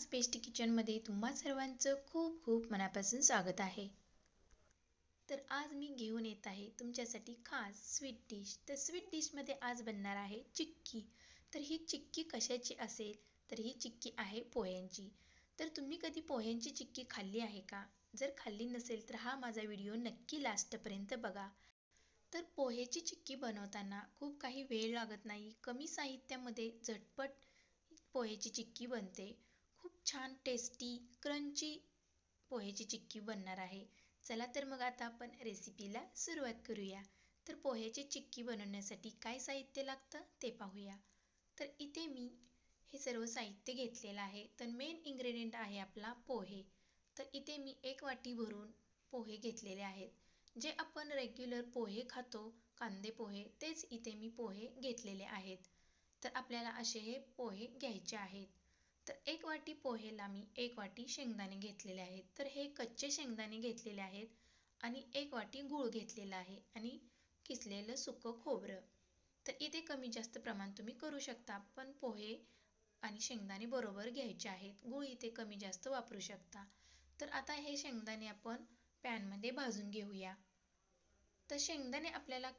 आज बेस्ट किचनमध्ये तुम्हा सर्वांचं खूप खूप मनापासून स्वागत आहे. तर आज मी घेऊन येत आहे तुमच्यासाठी खास स्वीट डिश. तर स्वीट डिशमध्ये आज बनणार आहे चिक्की. तर ही चिक्की कशाची असेल? तर ही चिक्की आहे पोह्यांची. तर तुम्ही कधी पोह्यांची चिक्की खाल्ली आहे का? जर खाल्ली नसेल तर हा माझा व्हिडिओ नक्की लास्टपर्यंत बघा. तर पोहेची चिक्की बनवताना खूप काही वेळ लागत नाही. कमी साहित्यामध्ये झटपट पोहेची चिक्की बनते. खूप छान टेस्टी क्रंची पोहेची चिक्की बनणार आहे. चला तर मग आता आपण रेसिपीला सुरुवात करूया. तर पोह्याची चिक्की बनवण्यासाठी काय साहित्य लागतं ते पाहूया. तर इथे मी हे सर्व साहित्य घेतलेलं आहे. तर मेन इन्ग्रेडियंट आहे आपला पोहे. तर इथे मी 1 वाटी भरून पोहे घेतलेले आहेत. जे आपण रेग्युलर पोहे खातो, कांदे पोहे, तेच इथे मी पोहे घेतलेले आहेत. तर आपल्याला असे हे पोहे घ्यायचे आहेत. तर 1 वाटी पोहेला मी 1 वाटी शेंगदाणे घेतलेले आहेत. तर हे कच्चे शेंगदाणे घेतलेले आहेत आणि 1 वाटी गूळ घेतलेला आहे आणि किसलेलं सुकं खोबरं. तर इथे कमी जास्त प्रमाण तुम्ही करू शकता, पण पोहे आणि शेंगदाणे बरोबर घ्यायचे आहेत. गूळ इथे कमी जास्त वापरू शकता. तर आता हे शेंगदाणे आपण पॅनमध्ये भाजून घेऊया. तर शेंगदाणे आपल्याला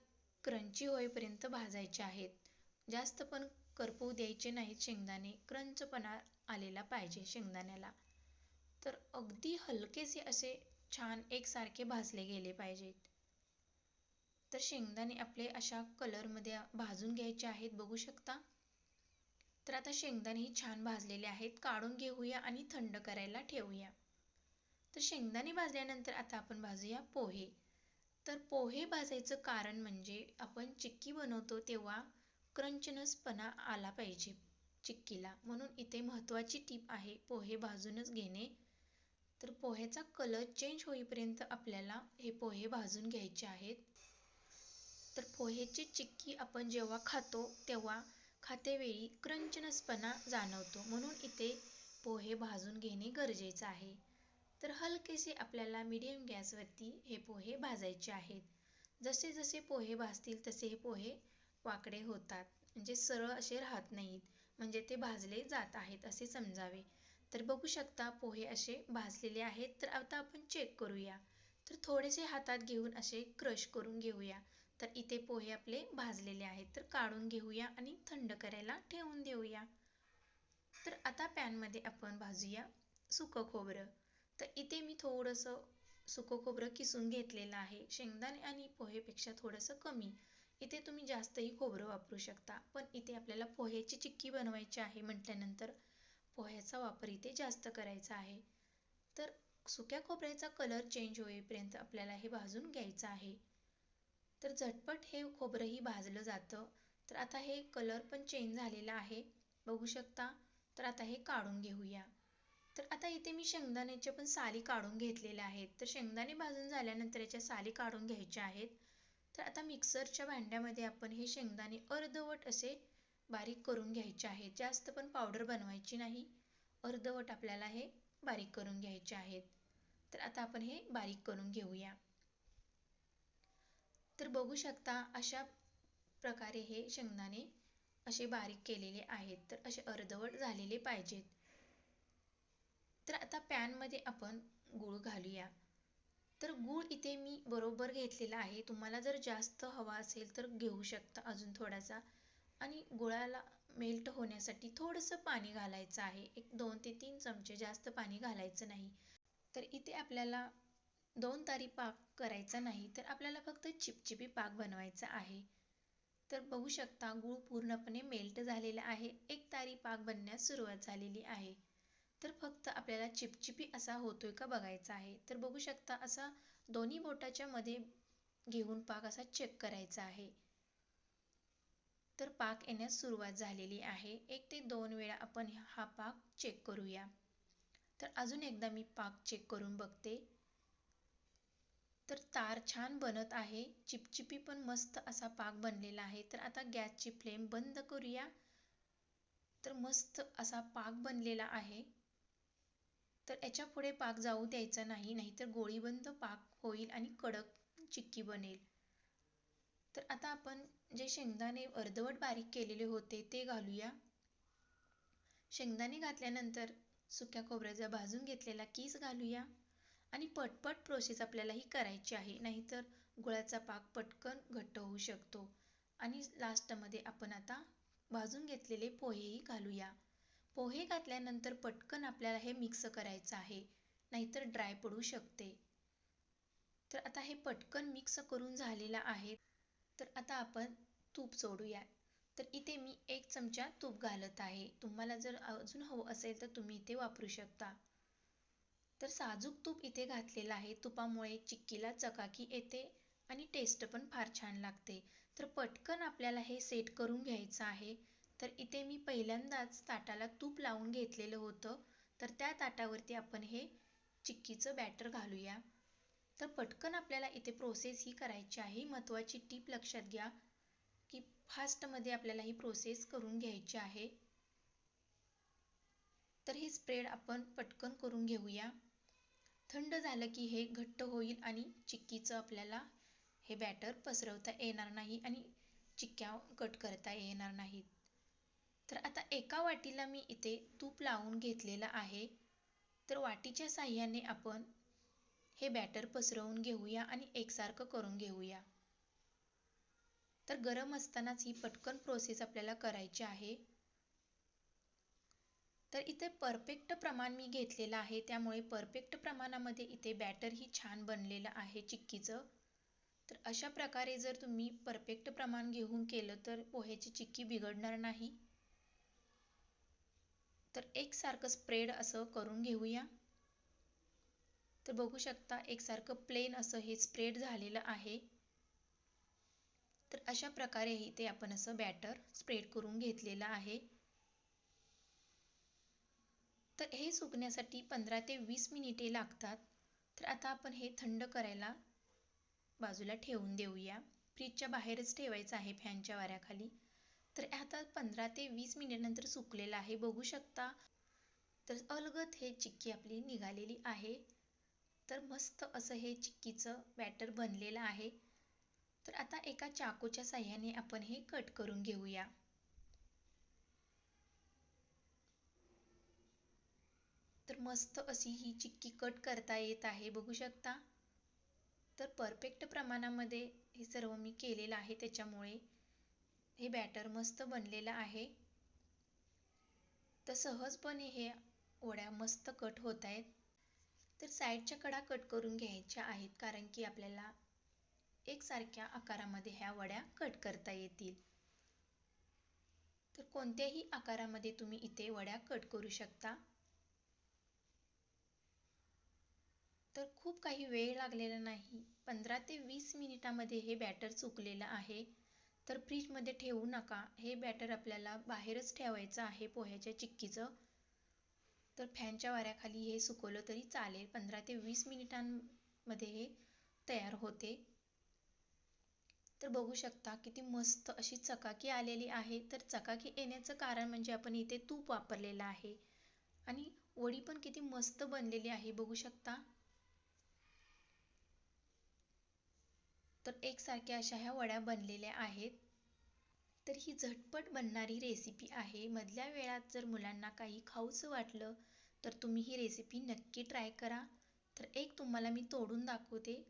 क्रंची होईपर्यंत भाजायचे आहेत. जास्त पण करपवू द्यायचे नाहीत शेंगदाणे. क्रंचपणा आलेला पाहिजे शेंगदाण्याला. तर अगदी हलकेसे असे छान एकसारखे भाजले गेले पाहिजेत. तर शेंगदाणे आपले अशा कलरमध्ये भाजून घ्यायचे आहेत, बघू शकता. तर आता शेंगदाणेही छान भाजलेले आहेत. काढून घेऊया आणि थंड करायला ठेवूया. तर शेंगदाणे भाजल्यानंतर आता आपण भाजूया पोहे. तर पोहे भाजायचं कारण म्हणजे आपण चिक्की बनवतो तेव्हा क्रंचनेसपणा आला पाहिजे चिक्कीला. म्हणून इथे महत्त्वाची टीप आहे पोहे भाजूनच घेणे. तर पोह्याचा कलर चेंज होईपर्यंत आपल्याला हे पोहे भाजून घ्यायचे आहेत. तर पोहेची चिक्की आपण जेव्हा खातो तेव्हा खातेवेळी क्रंचनेसपणा जाणवतो. म्हणून इथे पोहे भाजून घेणे गरजेचं आहे. तर हलकेसे आपल्याला मीडियम गॅसवरती हे पोहे भाजायचे आहेत. जसे जसे पोहे भाजतील तसे हे पोहे वाकडे होतात, म्हणजे सरळ असे राहत नाहीत. म्हणजे ते भाजले जात आहेत असे समजावे. तर बघू शकता पोहे असे भाजलेले आहेत. तर आता आपण चेक करूया. तर थोडेसे हातात घेऊन असे क्रश करून घेऊया. तर इथे पोहे आपले भाजलेले आहेत. तर काढून घेऊया आणि थंड करायला ठेवून देऊया. तर आता पॅनमध्ये आपण भाजूया सुकं खोबरं. तर इथे मी थोडंसं सुकं खोबरं किसून घेतलेलं आहे. शेंगदाणे आणि पोहेपेक्षा थोडंसं कमी. इथे तुम्ही जास्तही खोबरं वापरू शकता. पण इथे आपल्याला पोह्याची चिक्की बनवायची आहे म्हटल्यानंतर पोह्याचा वापर इथे जास्त करायचा आहे. तर सुक्या खोबऱ्याचा कलर चेंज होईपर्यंत आपल्याला हे भाजून घ्यायचं आहे. तर झटपट हे खोबरंही भाजलं जातं. तर आता हे कलर पण चेंज झालेला आहे, बघू शकता. तर आता हे काढून घेऊया. तर आता इथे मी शेंगदाण्याच्या पण साली काढून घेतलेल्या आहेत. तर शेंगदाणे भाजून झाल्यानंतर याच्या साली काढून घ्यायच्या आहेत. तर आता मिक्सरच्या भांड्यामध्ये आपण हे शेंगदाणे अर्धवट असे बारीक करून घ्यायचे आहेत. जास्त पण पावडर बनवायची नाही. अर्धवट आपल्याला हे बारीक करून घ्यायचे आहेत. तर आता आपण हे बारीक करून घेऊया. तर बघू शकता अशा प्रकारे हे शेंगदाणे असे बारीक केलेले आहेत. तर असे अर्धवट झालेले पाहिजेत. तर आता पॅनमध्ये आपण गूळ घालूया. तर गूळ इथे मी बरोबर घेतलेला आहे. तुम्हाला जर जास्त हवा असेल तर घेऊ शकता अजून थोडासा. आणि गुळाला मेल्ट होण्यासाठी थोडंसं पाणी घालायचं आहे. 2 ते 3 चमचे, जास्त पाणी घालायचं नाही. तर इथे आपल्याला 2 तारी पाक करायचा नाही, तर आपल्याला फक्त चिपचिपी पाक बनवायचा आहे. तर बघू शकता गूळ पूर्णपणे मेल्ट झालेला आहे. 1 तारी पाक बनण्यास सुरुवात झालेली आहे. तर फक्त आपल्याला चिपचिपी असा होतोय का बघायचा आहे. तर बघू शकता असा दोन्ही बोटाच्या मध्ये घेऊन पाक असा चेक करायचा आहे. तर पाक येण्यास सुरुवात झालेली आहे. 1 ते 2 वेळा आपण हा पाक चेक करूया. तर अजून एकदा मी पाक चेक करून बघते. तर तार छान बनत आहे. चिपचिपी पण मस्त असा पाक बनलेला आहे. तर आता गॅसची फ्लेम बंद करूया. तर मस्त असा पाक बनलेला आहे. तर याच्या पुढे पाक जाऊ द्यायचा नाही, नाहीतर गोळीबंद पाक होईल आणि कडक चिक्की बनेल. तर आता आपण जे शेंगदाणे अर्धवट बारीक केलेले होते ते घालूया. शेंगदाणे घातल्यानंतर सुक्या खोबऱ्याचा भाजून घेतलेला किस घालूया आणि पटपट प्रोसेस आपल्याला ही करायची आहे, नाहीतर गुळाचा पाक पटकन घट्ट होऊ शकतो. आणि लास्टमध्ये आपण आता भाजून घेतलेले पोहेही घालूया. पोहे घातल्यानंतर पटकन आपल्याला हे मिक्स करायचं आहे, नाहीतर ड्राय पडू शकते. तर आता हे पटकन मिक्स करून झालेलं आहे. तर आता आपण तूप जोडूया. तर इथे मी 1 चमचा तूप घालत आहे. तुम्हाला जर अजून हवं असेल तर तुम्ही इथे वापरू शकता. तर साजूक तूप इथे घातलेलं आहे. तुपामुळे चिक्कीला चकाकी येते आणि टेस्ट पण फार छान लागते. तर पटकन आपल्याला हे सेट करून घ्यायचं आहे. तर इथे मी पहिल्यांदाच ताटाला तूप लावून घेतलेलं होतं. तर त्या ताटावरती आपण हे चिक्कीचं बॅटर घालूया. तर पटकन आपल्याला इथे प्रोसेस ही करायची आहे. महत्त्वाची टीप लक्षात घ्या की फास्टमध्ये आपल्याला ही प्रोसेस करून घ्यायची आहे. तर हे स्प्रेड आपण पटकन करून घेऊया. थंड झालं की हे घट्ट होईल आणि चिक्कीचं आपल्याला हे बॅटर पसरवता येणार नाही आणि चिक्क्या कट करता येणार नाहीत. तर आता एका वाटीला मी इथे तूप लावून घेतलेलं आहे. तर वाटीच्या साहाय्याने आपण हे बॅटर पसरवून घेऊया आणि एकसारखं करून घेऊया. तर गरम असतानाच ही पटकन प्रोसेस आपल्याला करायची आहे. तर इथे परफेक्ट प्रमाण मी घेतलेलं आहे, त्यामुळे परफेक्ट प्रमाणामध्ये इथे बॅटर ही छान बनलेलं आहे चिक्कीचं. तर अशा प्रकारे जर तुम्ही परफेक्ट प्रमाण घेऊन केलं तर पोह्याची चिक्की बिघडणार नाही. तर एकसारखं स्प्रेड असं करून घेऊया. तर बघू शकता एकसारखं प्लेन असं हे स्प्रेड झालेलं आहे. तर अशा प्रकारे इथे आपण असं बॅटर स्प्रेड करून घेतलेलं आहे. तर हे सुकण्यासाठी 15 ते 20 मिनिटे लागतात. तर आता आपण हे थंड करायला बाजूला ठेवून देऊया. फ्रीजच्या बाहेरच ठेवायचं आहे फॅनच्या वाऱ्याखाली. तर आता 15 ते 20 मिनिटानंतर सुकलेलं आहे, बघू शकता. तर अलगद हे चिक्की आपली निघालेली आहे. तर मस्त असं हे चिक्कीचं बॅटर बनलेलं आहे. तर आता एका चाकूच्या साहाय्याने आपण हे कट करून घेऊया. तर मस्त अशी ही चिक्की कट करता येत आहे, बघू शकता. तर परफेक्ट प्रमाणामध्ये हे सर्व मी केलेलं आहे, त्याच्यामुळे हे बॅटर मस्त बनलेलं आहे. तर सहजपणे हे वड्या मस्त कट होत आहेत. तर साईडच्या कडा कट करून घ्यायच्या आहेत, कारण की आपल्याला एकसारख्या आकारामध्ये ह्या वड्या कट करता येतील. तर कोणत्याही आकारामध्ये तुम्ही इथे वड्या कट करू शकता. तर खूप काही वेळ लागलेला नाही, 15 ते 20 मिनिटामध्ये हे बॅटर सुकलेलं आहे. तर फ्रीजमध्ये ठेवू नका, हे बॅटर आपल्याला बाहेरच ठेवायचं आहे पोह्याच्या चिक्कीचं. तर फॅनच्या वाऱ्याखाली हे सुकवलं तरी चालेल. 15 ते 20 मिनिटांमध्ये हे तयार होते. तर बघू शकता किती मस्त अशी चकाकी आलेली आहे. तर चकाकी येण्याचं कारण म्हणजे आपण इथे तूप वापरलेलं आहे आणि वडी पण किती मस्त बनलेली आहे, बघू शकता. तर एकसारख्या अशा ह्या वड्या बनलेल्या आहेत. तर ही झटपट बनणारी रेसिपी आहे. मधल्या वेळात जर मुलांना काही खाऊचं वाटलं तर तुम्ही ही रेसिपी नक्की ट्राय करा. तर एक तुम्हाला मी तोडून दाखवते.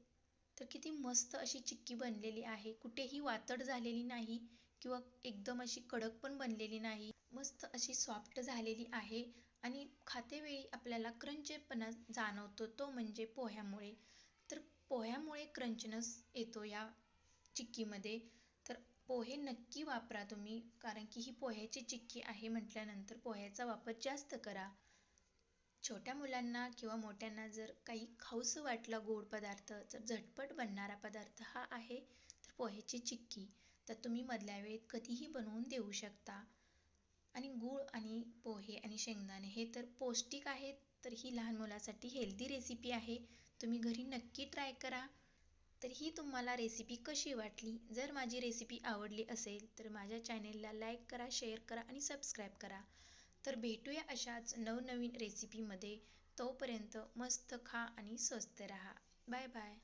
तर किती मस्त अशी चिक्की बनलेली आहे, कुठेही वातड झालेली नाही किंवा एकदम अशी कडक पण बनलेली नाही. मस्त अशी सॉफ्ट झालेली आहे आणि खातेवेळी आपल्याला क्रंचपणा जाणवतो, तो म्हणजे पोह्यामुळे. तर पोह्यामुळे क्रंचनेस येतो या चिक्कीमध्ये. तर पोहे नक्की वापरा तुम्ही, कारण की ही पोह्याची चिक्की आहे म्हटल्यानंतर पोह्याचा वापर जास्त करा. छोट्या मुलांना किंवा मोठ्यांना जर काही खाऊसं वाटलं गोड पदार्थ, तर झटपट बनणारा पदार्थ हा आहे तर पोह्याची चिक्की. तर तुम्ही मधल्या वेळेत कधीही बनवून देऊ शकता. आणि गूळ आणि पोहे आणि शेंगदाणे हे तर पौष्टिक आहेत. तर ही लहान मुलासाठी हेल्दी रेसिपी आहे, तुम्ही घरी नक्की ट्राय करा. तर ही तुम्हाला रेसिपी कशी वाटली? जर माझी रेसिपी आवडली असेल तर माझ्या चॅनेलला लाईक करा, शेअर करा आणि सबस्क्राईब करा. तर भेटूया अशाच नवनवीन रेसिपीमध्ये. तोपर्यंत मस्त खा आणि स्वस्त राहा. Bye bye.